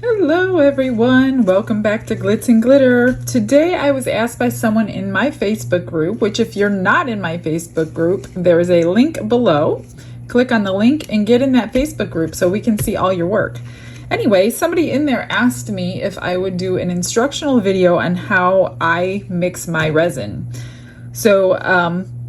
Hello everyone, welcome back to Glitz and Glitter. Today I was asked by someone in my Facebook group, which if you're not in my Facebook group, there is a link below. Click on the link and get in that Facebook group so we can see all your work. Anyway, somebody in there asked me if I would do an instructional video on how I mix my resin. So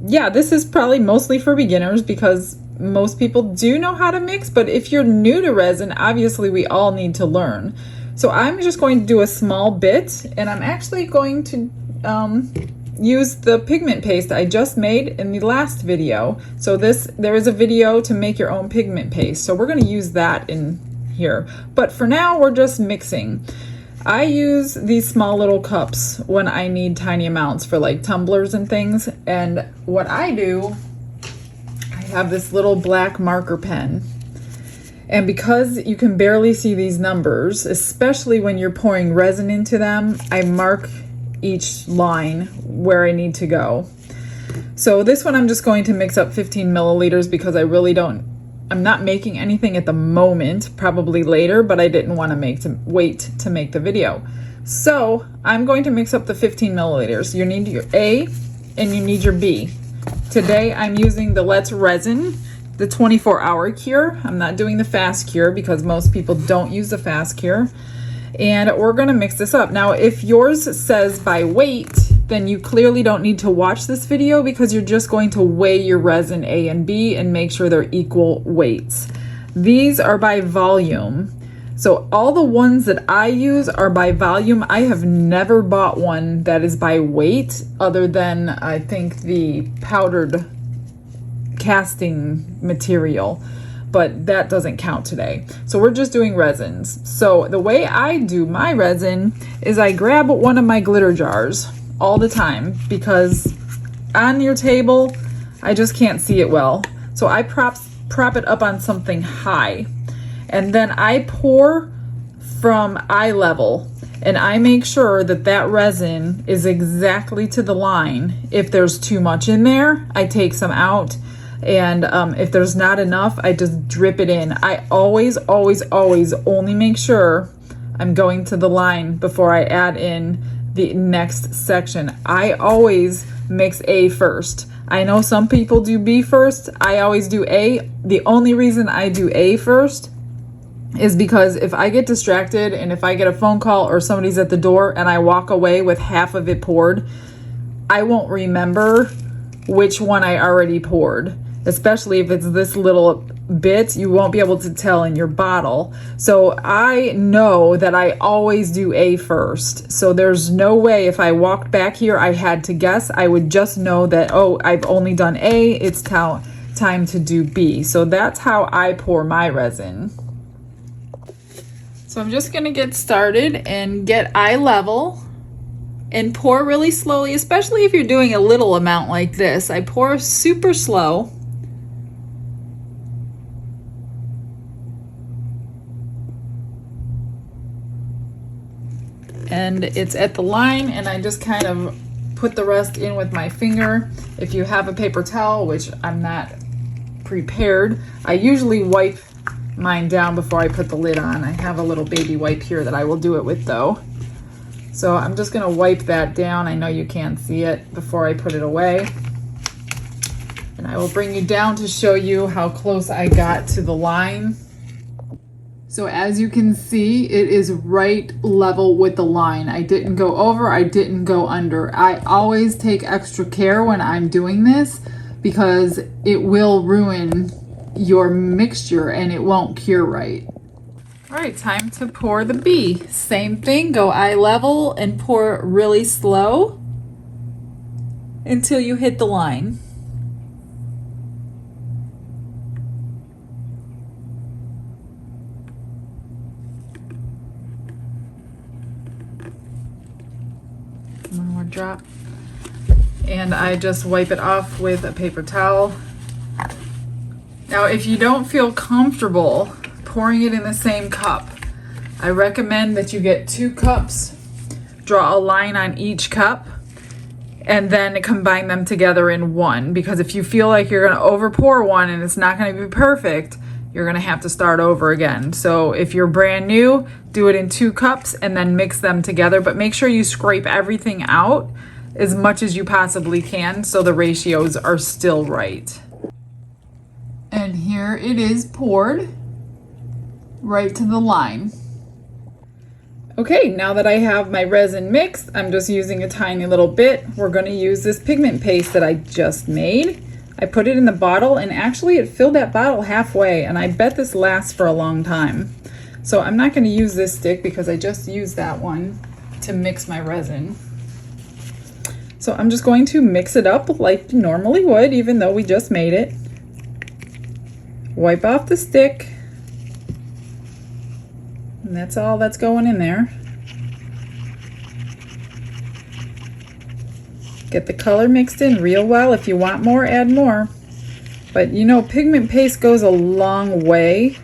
yeah, this is probably mostly for beginners because most people do know how to mix, but if you're new to resin, obviously we all need to learn. So I'm just going to do a small bit, and I'm actually going to use the pigment paste I just made in the last video. So there is a video to make your own pigment paste, so we're going to use that in here. But for now, we're just mixing. I use these small little cups when I need tiny amounts for like tumblers and things, and what I do, have this little black marker pen, and because you can barely see these numbers, especially when you're pouring resin into them, I mark each line where I need to go. So this one I'm just going to mix up 15 milliliters because I'm not making anything at the moment, probably later, but I didn't want to wait to make the video. So I'm going to mix up the 15 milliliters. You need your A and you need your B. Today I'm using the Let's Resin, the 24-hour cure. I'm not doing the fast cure because most people don't use the fast cure. And we're gonna mix this up. Now, if yours says by weight, then you clearly don't need to watch this video because you're just going to weigh your resin A and B and make sure they're equal weights. These are by volume. So all the ones that I use are by volume. I have never bought one that is by weight other than I think the powdered casting material, but that doesn't count today. So we're just doing resins. So the way I do my resin is I grab one of my glitter jars all the time because on your table, I just can't see it well. So I prop it up on something high. And then I pour from eye level, and I make sure that that resin is exactly to the line. If there's too much in there, I take some out. And if there's not enough, I just drip it in. I always only make sure I'm going to the line before I add in the next section. I always mix A first. I know some people do B first. I always do A. The only reason I do A first is because if I get distracted and if I get a phone call or somebody's at the door and I walk away with half of it poured, I won't remember which one I already poured. Especially if it's this little bit, you won't be able to tell in your bottle. So I know that I always do A first. So there's no way if I walked back here, I had to guess. I would just know that, oh, I've only done A, it's time to do B. So that's how I pour my resin. So I'm just gonna get started and get eye level and pour really slowly, especially if you're doing a little amount like this. I pour super slow. And it's at the line, and I just kind of put the rest in with my finger. If you have a paper towel, which I'm not prepared, I usually wipe mine down before I put the lid on. I have a little baby wipe here that I will do it with though. So I'm just gonna wipe that down. I know you can't see it before I put it away. And I will bring you down to show you how close I got to the line. So as you can see, it is right level with the line. I didn't go over, I didn't go under. I always take extra care when I'm doing this because it will ruin your mixture and it won't cure right. All right, time to pour the B. Same thing, go eye level and pour really slow until you hit the line. One more drop. And I just wipe it off with a paper towel. Now, if you don't feel comfortable pouring it in the same cup, I recommend that you get 2 cups, draw a line on each cup, and then combine them together in one. Because if you feel like you're gonna over pour one and it's not gonna be perfect, you're gonna have to start over again. So if you're brand new, do it in 2 cups and then mix them together, but make sure you scrape everything out as much as you possibly can so the ratios are still right. And here it is poured right to the line. Okay, now that I have my resin mixed, I'm just using a tiny little bit. We're going to use this pigment paste that I just made. I put it in the bottle and actually it filled that bottle halfway, and I bet this lasts for a long time. So I'm not going to use this stick because I just used that one to mix my resin. So I'm just going to mix it up like you normally would, even though we just made it. Wipe off the stick. And that's all that's going in there. Get the color mixed in real well. If you want more, add more. But you know, pigment paste goes a long way.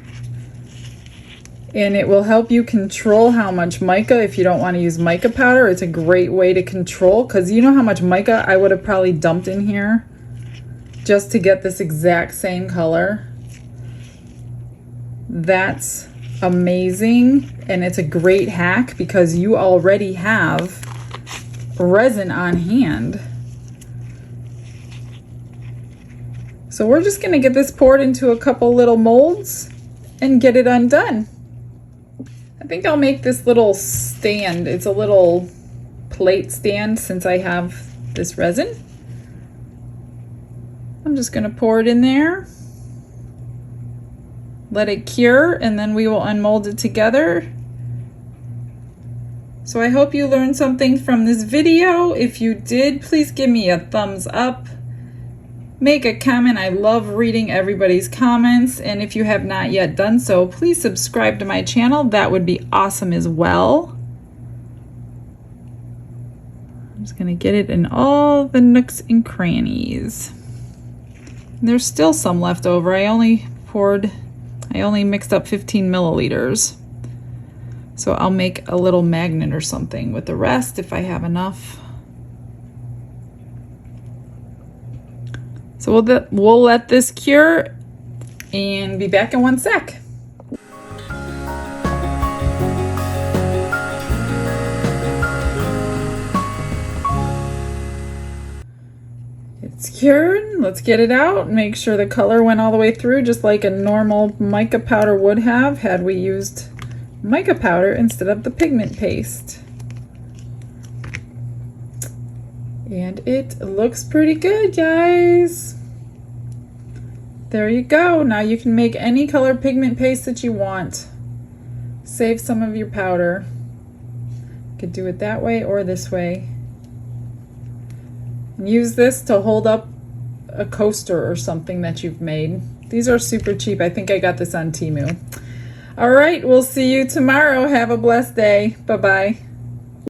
And it will help you control how much mica. If you don't want to use mica powder, it's a great way to control, because you know how much mica I would have probably dumped in here just to get this exact same color. That's amazing, and it's a great hack because you already have resin on hand. So we're just going to get this poured into a couple little molds and get it undone. I think I'll make this little stand. It's a little plate stand since I have this resin. I'm just going to pour it in there. Let it cure, and then we will unmold it together. So I hope you learned something from this video. If you did, please give me a thumbs up. Make a comment. I love reading everybody's comments. And if you have not yet done so, please subscribe to my channel. That would be awesome as well. I'm just going to get it in all the nooks and crannies. And there's still some left over. I only mixed up 15 milliliters. So I'll make a little magnet or something with the rest if I have enough. So we'll let this cure and be back in 1 sec. It's cured. Let's get it out. Make sure the color went all the way through, just like a normal mica powder would have had we used mica powder instead of the pigment paste. And it looks pretty good, guys. There you go. Now you can make any color pigment paste that you want. Save some of your powder. You could do it that way or this way. And use this to hold up a coaster or something that you've made. These are super cheap. I think I got this on Temu. All right, we'll see you tomorrow. Have a blessed day. Bye-bye.